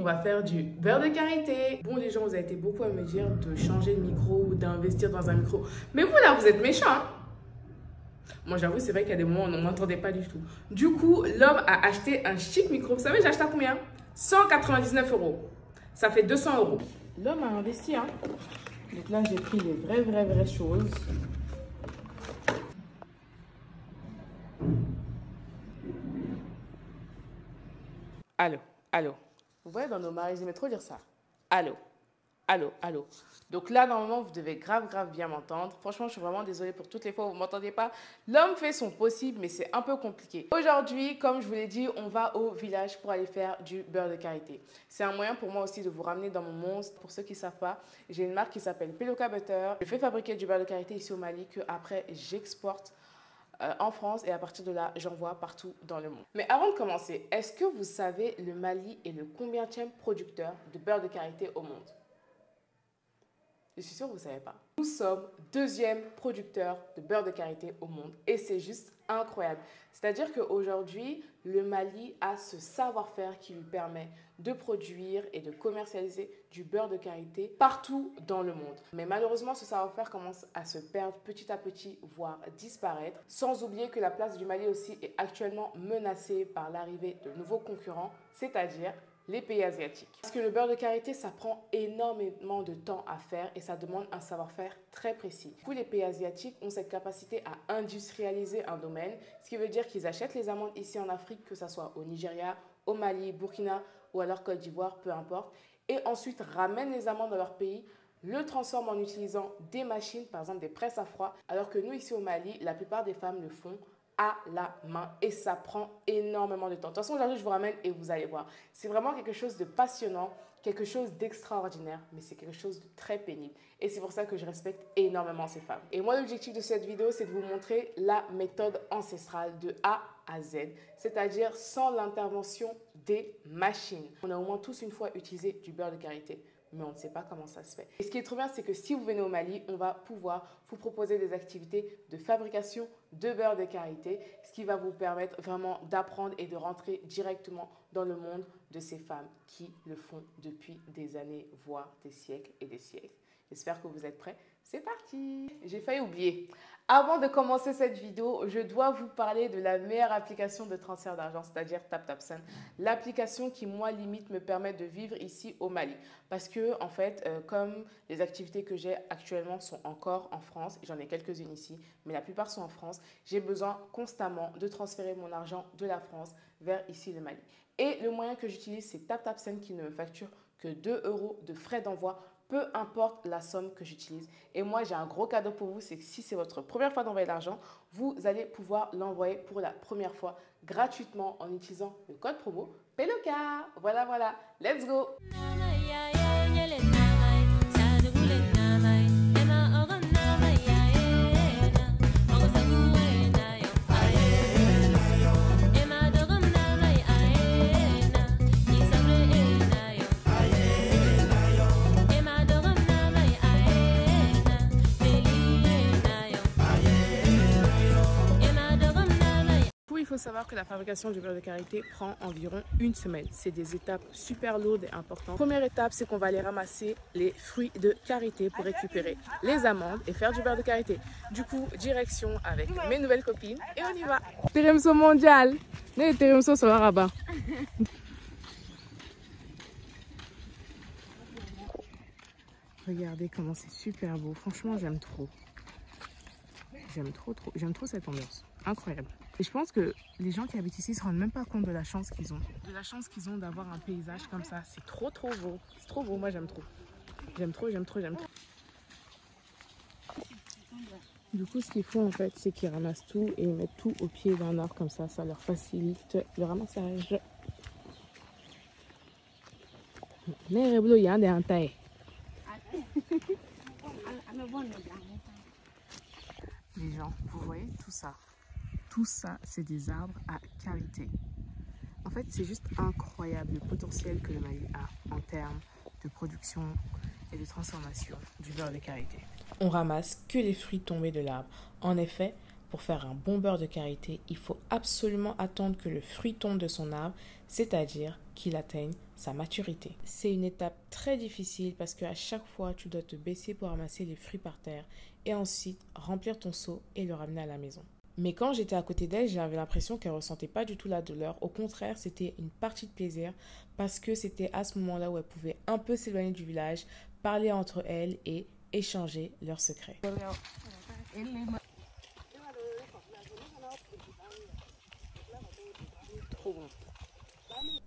va faire du beurre de karité. Bon, les gens, vous avez été beaucoup à me dire de changer de micro ou d'investir dans un micro. Mais vous, là, vous êtes méchants, hein? Moi, j'avoue, c'est vrai qu'il y a des moments où on ne m'entendait pas du tout. Du coup, l'homme a acheté un chic micro. Vous savez, j'ai acheté à combien? 199 €. Ça fait 200 €. L'homme a investi, hein. Donc là, j'ai pris les vraies choses. Allô, allô. Vous voyez, dans nos mariages, j'aimais trop dire ça. Allô, allô, allô. Donc là, normalement, vous devez grave bien m'entendre. Franchement, je suis vraiment désolée pour toutes les fois où vous ne m'entendiez pas. L'homme fait son possible, mais c'est un peu compliqué. Aujourd'hui, comme je vous l'ai dit, on va au village pour aller faire du beurre de karité. C'est un moyen pour moi aussi de vous ramener dans mon monde. Pour ceux qui ne savent pas, j'ai une marque qui s'appelle Peloka Butter. Je fais fabriquer du beurre de karité ici au Mali que après j'exporte en France et à partir de là, j'envoie partout dans le monde. Mais avant de commencer, est-ce que vous savez le Mali est le combienième producteur de beurre de karité au monde? Je suis sûre que vous ne savez pas. Nous sommes deuxième producteur de beurre de karité au monde et c'est juste incroyable. C'est-à-dire qu'aujourd'hui, le Mali a ce savoir-faire qui lui permet de produire et de commercialiser du beurre de karité partout dans le monde. Mais malheureusement, ce savoir-faire commence à se perdre petit à petit, voire disparaître. Sans oublier que la place du Mali aussi est actuellement menacée par l'arrivée de nouveaux concurrents, c'est-à-dire les pays asiatiques. Parce que le beurre de karité, ça prend énormément de temps à faire et ça demande un savoir-faire très précis. Du coup, les pays asiatiques ont cette capacité à industrialiser un domaine, ce qui veut dire qu'ils achètent les amandes ici en Afrique, que ce soit au Nigeria, au Mali, Burkina ou alors Côte d'Ivoire, peu importe, et ensuite ramènent les amandes dans leur pays, le transforment en utilisant des machines, par exemple des presses à froid, alors que nous ici au Mali, la plupart des femmes le font à la main et ça prend énormément de temps. De toute façon, aujourd'hui, je vous ramène et vous allez voir. C'est vraiment quelque chose de passionnant, quelque chose d'extraordinaire, mais c'est quelque chose de très pénible. Et c'est pour ça que je respecte énormément ces femmes. Et moi, l'objectif de cette vidéo, c'est de vous montrer la méthode ancestrale de A à Z, c'est-à-dire sans l'intervention des machines. On a au moins tous une fois utilisé du beurre de karité, mais on ne sait pas comment ça se fait. Et ce qui est trop bien, c'est que si vous venez au Mali, on va pouvoir vous proposer des activités de fabrication de beurre de karité, ce qui va vous permettre vraiment d'apprendre et de rentrer directement dans le monde de ces femmes qui le font depuis des années, voire des siècles et des siècles. J'espère que vous êtes prêts. C'est parti! J'ai failli oublier. Avant de commencer cette vidéo, je dois vous parler de la meilleure application de transfert d'argent, c'est-à-dire TapTapSend. L'application qui, moi, limite, me permet de vivre ici au Mali. Parce que, en fait, comme les activités que j'ai actuellement sont encore en France, j'en ai quelques-unes ici, mais la plupart sont en France, j'ai besoin constamment de transférer mon argent de la France vers ici le Mali. Et le moyen que j'utilise, c'est TapTapSend qui ne me facture que 2 € de frais d'envoi, peu importe la somme que j'utilise. Et moi, j'ai un gros cadeau pour vous, c'est que si c'est votre première fois d'envoyer de l'argent, vous allez pouvoir l'envoyer pour la première fois gratuitement en utilisant le code promo PELOKA. Voilà, let's go! Il faut savoir que la fabrication du beurre de karité prend environ une semaine. C'est des étapes super lourdes et importantes. Première étape, c'est qu'on va aller ramasser les fruits de karité pour récupérer les amandes et faire du beurre de karité. Du coup, direction avec mes nouvelles copines et on y va. Térémso mondial. Térémso sur Rabat. Regardez comment c'est super beau. Franchement, j'aime trop. J'aime trop cette ambiance. Incroyable. Et je pense que les gens qui habitent ici ne se rendent même pas compte de la chance qu'ils ont. De la chance qu'ils ont d'avoir un paysage comme ça. C'est trop beau. C'est trop beau. Moi, j'aime trop. J'aime trop. Du coup, ce qu'ils font en fait, c'est qu'ils ramassent tout et ils mettent tout au pied d'un arbre comme ça. Ça leur facilite le ramassage. Les gens, vous voyez tout ça? Tout ça, c'est des arbres à karité. En fait, c'est juste incroyable le potentiel que le Mali a en termes de production et de transformation du beurre de karité. On ramasse que les fruits tombés de l'arbre. En effet, pour faire un bon beurre de karité, il faut absolument attendre que le fruit tombe de son arbre, c'est-à-dire qu'il atteigne sa maturité. C'est une étape très difficile parce qu'à chaque fois, tu dois te baisser pour ramasser les fruits par terre et ensuite remplir ton seau et le ramener à la maison. Mais quand j'étais à côté d'elle, j'avais l'impression qu'elle ne ressentait pas du tout la douleur. Au contraire, c'était une partie de plaisir parce que c'était à ce moment-là où elle pouvait un peu s'éloigner du village, parler entre elles et échanger leurs secrets. Trop bon.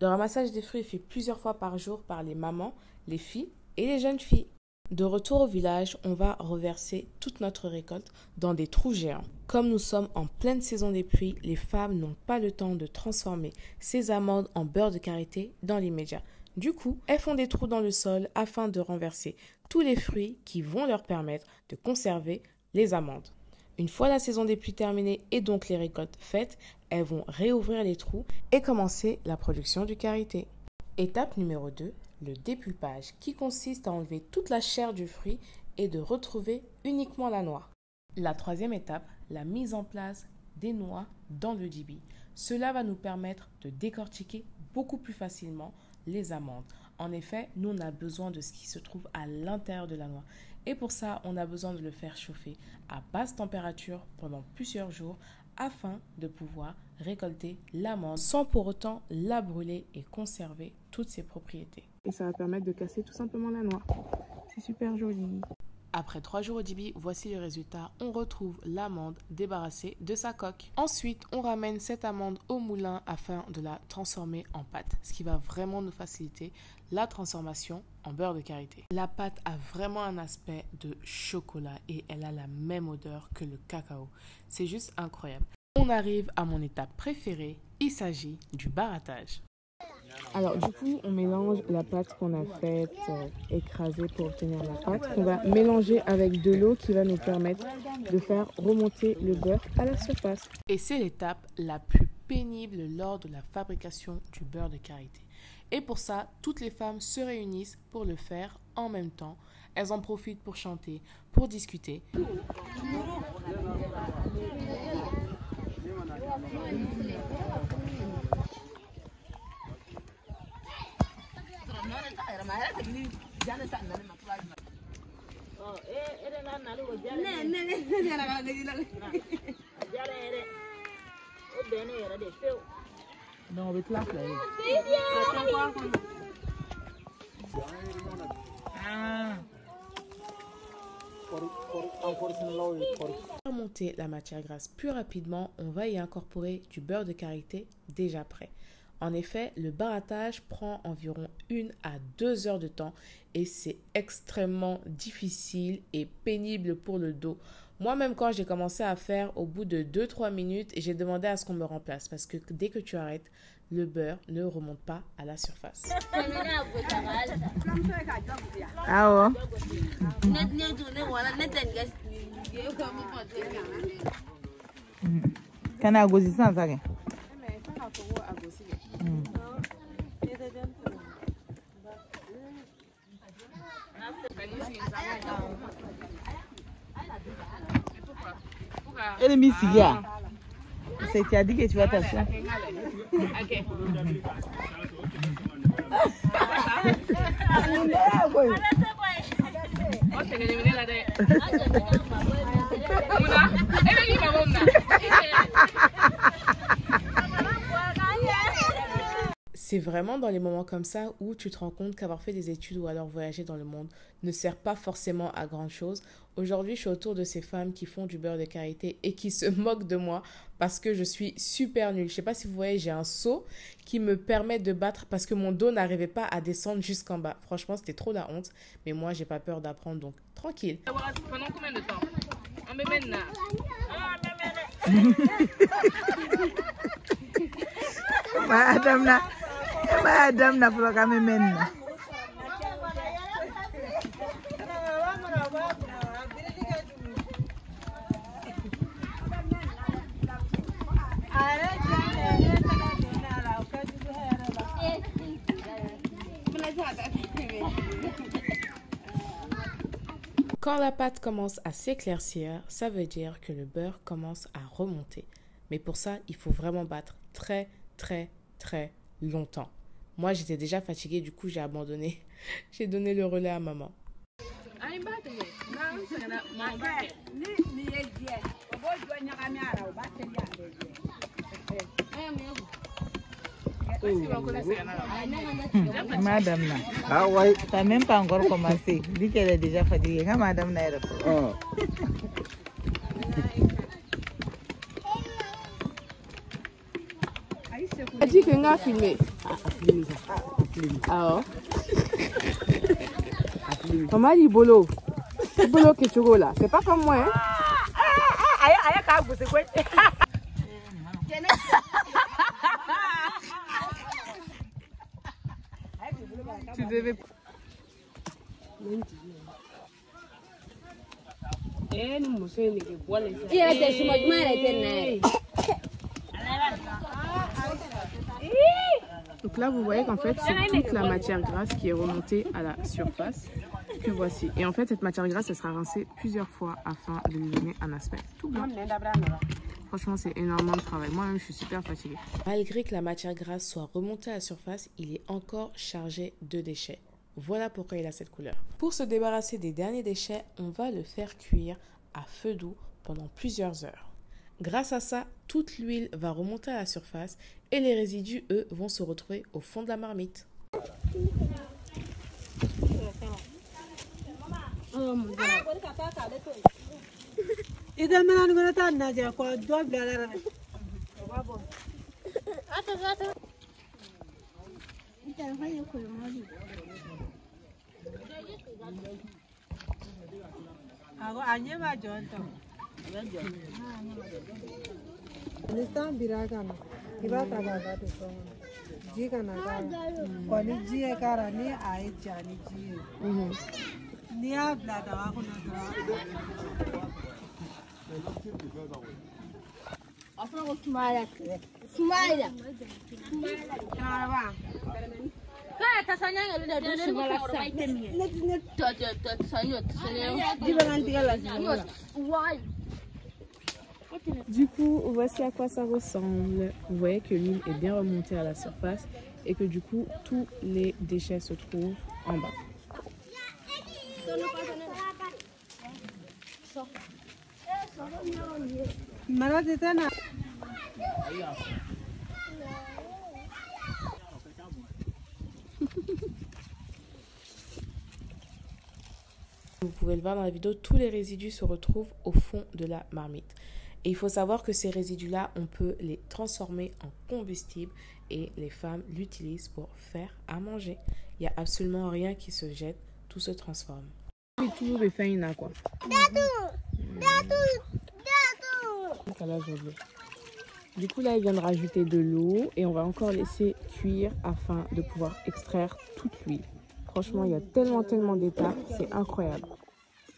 Le ramassage des fruits est fait plusieurs fois par jour par les mamans, les filles et les jeunes filles. De retour au village, on va reverser toute notre récolte dans des trous géants. Comme nous sommes en pleine saison des pluies, les femmes n'ont pas le temps de transformer ces amandes en beurre de karité dans l'immédiat. Du coup, elles font des trous dans le sol afin de renverser tous les fruits qui vont leur permettre de conserver les amandes. Une fois la saison des pluies terminée et donc les récoltes faites, elles vont réouvrir les trous et commencer la production du karité. Étape numéro 2, le dépulpage, qui consiste à enlever toute la chair du fruit et de retrouver uniquement la noix. La troisième étape, la mise en place des noix dans le dibi. Cela va nous permettre de décortiquer beaucoup plus facilement les amandes. En effet, nous on a besoin de ce qui se trouve à l'intérieur de la noix. Et pour ça, on a besoin de le faire chauffer à basse température pendant plusieurs jours afin de pouvoir récolter l'amande sans pour autant la brûler et conserver toutes ses propriétés. Et ça va permettre de casser tout simplement la noix. C'est super joli. Après 3 jours au dibi, voici le résultat. On retrouve l'amande débarrassée de sa coque. Ensuite, on ramène cette amande au moulin afin de la transformer en pâte, ce qui va vraiment nous faciliter la transformation en beurre de karité. La pâte a vraiment un aspect de chocolat et elle a la même odeur que le cacao. C'est juste incroyable. On arrive à mon étape préférée, il s'agit du barattage. Alors du coup, on mélange la pâte qu'on a faite écraser pour obtenir la pâte. On va mélanger avec de l'eau qui va nous permettre de faire remonter le beurre à la surface. Et c'est l'étape la plus pénible lors de la fabrication du beurre de karité. Et pour ça, toutes les femmes se réunissent pour le faire en même temps. Elles en profitent pour chanter, pour discuter. Pour monter la matière grasse plus rapidement, on va y incorporer du beurre de karité déjà prêt. En effet, le barattage prend environ 1 à 2 heures de temps et c'est extrêmement difficile et pénible pour le dos. Moi-même, quand j'ai commencé à faire, au bout de 2-3 minutes, j'ai demandé à ce qu'on me remplace parce que dès que tu arrêtes, le beurre ne remonte pas à la surface. Ah elle est mise ici. C'est qui a dit que tu vas t'asseoir. C'est vraiment dans les moments comme ça où tu te rends compte qu'avoir fait des études ou alors voyager dans le monde ne sert pas forcément à grand chose. Aujourd'hui, je suis autour de ces femmes qui font du beurre de karité et qui se moquent de moi parce que je suis super nulle. Je ne sais pas si vous voyez, j'ai un seau qui me permet de battre parce que mon dos n'arrivait pas à descendre jusqu'en bas. Franchement, c'était trop la honte. Mais moi, j'ai pas peur d'apprendre, donc tranquille. Pendant combien de temps? On me mène là. Madame n'a pas qu'à me mener. Quand la pâte commence à s'éclaircir, ça veut dire que le beurre commence à remonter. Mais pour ça, il faut vraiment battre très longtemps. Moi, j'étais déjà fatiguée, du coup, j'ai abandonné. J'ai donné le relais à maman. Madame là. Ah ouais. T'as même pas encore commencé. Dis qu'elle est déjà fatiguée. Quand madame n'a pas. Elle dit que n'a filmé. Alors. Maman dit bolo. Bolo que tu là. C'est pas comme moi, hein. Tu devais. Donc là, vous voyez qu'en fait, c'est toute la matière grasse qui est remontée à la surface que voici. Et en fait, cette matière grasse, elle sera rincée plusieurs fois afin de lui donner un aspect tout blanc. Franchement, c'est énormément de travail. Moi-même, je suis super fatiguée. Malgré que la matière grasse soit remontée à la surface, il est encore chargé de déchets. Voilà pourquoi il a cette couleur. Pour se débarrasser des derniers déchets, on va le faire cuire à feu doux pendant plusieurs heures. Grâce à ça, toute l'huile va remonter à la surface et les résidus, eux, vont se retrouver au fond de la marmite. Du coup, voici à quoi ça ressemble. Vous voyez que l'huile est bien remontée à la surface et que du coup, tous les déchets se trouvent en bas. Vous pouvez le voir dans la vidéo, tous les résidus se retrouvent au fond de la marmite. Et il faut savoir que ces résidus-là, on peut les transformer en combustible et les femmes l'utilisent pour faire à manger. Il n'y a absolument rien qui se jette, tout se transforme. Du coup, là, il vient de rajouter de l'eau et on va encore laisser cuire afin de pouvoir extraire toute l'huile. Franchement, il y a tellement d'étapes, c'est incroyable.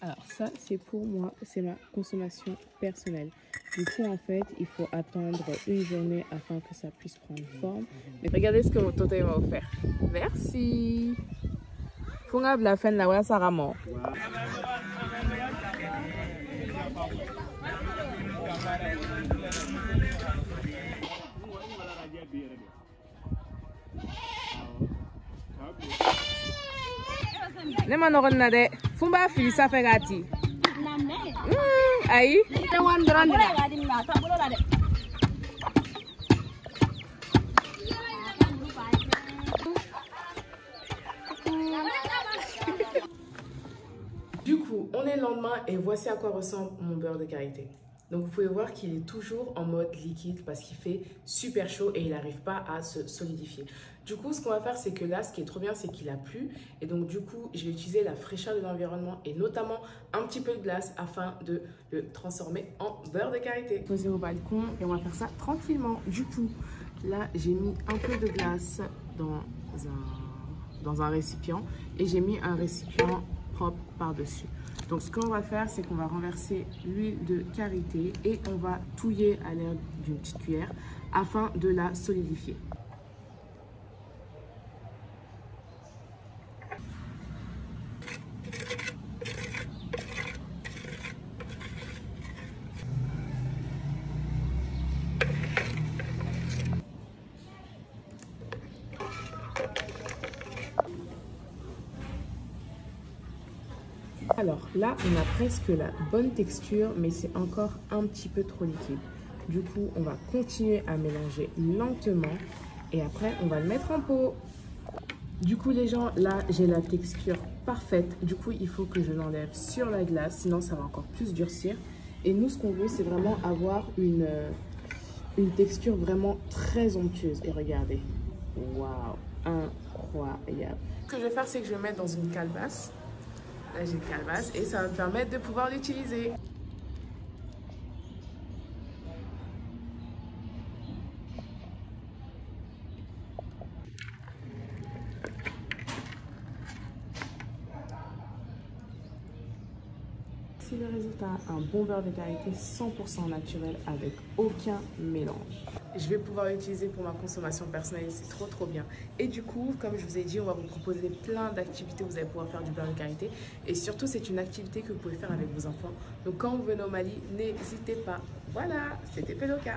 Alors ça, c'est pour moi, c'est ma consommation personnelle. Du coup, en fait, il faut attendre une journée afin que ça puisse prendre forme. Mais regardez ce que mon tonton m'a offert. Merci. Fungab la fin de la wala saramo. Ne manoron na de fumba fi sa fe gati. Ayi. Du coup, on est le lendemain et voici à quoi ressemble mon beurre de karité. Donc vous pouvez voir qu'il est toujours en mode liquide parce qu'il fait super chaud et il n'arrive pas à se solidifier. Du coup, ce qu'on va faire, c'est que là, ce qui est trop bien, c'est qu'il a plu. Et donc du coup, je vais utiliser la fraîcheur de l'environnement et notamment un petit peu de glace afin de le transformer en beurre de karité. Posé au balcon et on va faire ça tranquillement. Du coup, là, j'ai mis un peu de glace dans un récipient et j'ai mis un récipient propre par-dessus. Donc ce qu'on va faire, c'est qu'on va renverser l'huile de karité et on va touiller à l'aide d'une petite cuillère afin de la solidifier. Alors là, on a presque la bonne texture, mais c'est encore un petit peu trop liquide. Du coup, on va continuer à mélanger lentement et après, on va le mettre en pot. Du coup, les gens, là, j'ai la texture parfaite. Du coup, il faut que je l'enlève sur la glace, sinon ça va encore plus durcir. Et nous, ce qu'on veut, c'est vraiment avoir une texture vraiment très onctueuse. Et regardez, waouh, incroyable. Ce que je vais faire, c'est que je vais mettre dans une calebasse. Là, j'ai une calebasse et ça va me permettre de pouvoir l'utiliser. C'est le résultat, un bon beurre de karité 100% naturel avec aucun mélange. Je vais pouvoir l'utiliser pour ma consommation personnelle, c'est trop bien. Et du coup, comme je vous ai dit, on va vous proposer plein d'activités où vous allez pouvoir faire du beurre de karité. Et surtout, c'est une activité que vous pouvez faire avec vos enfants. Donc quand vous venez au Mali, n'hésitez pas. Voilà, c'était Peloka.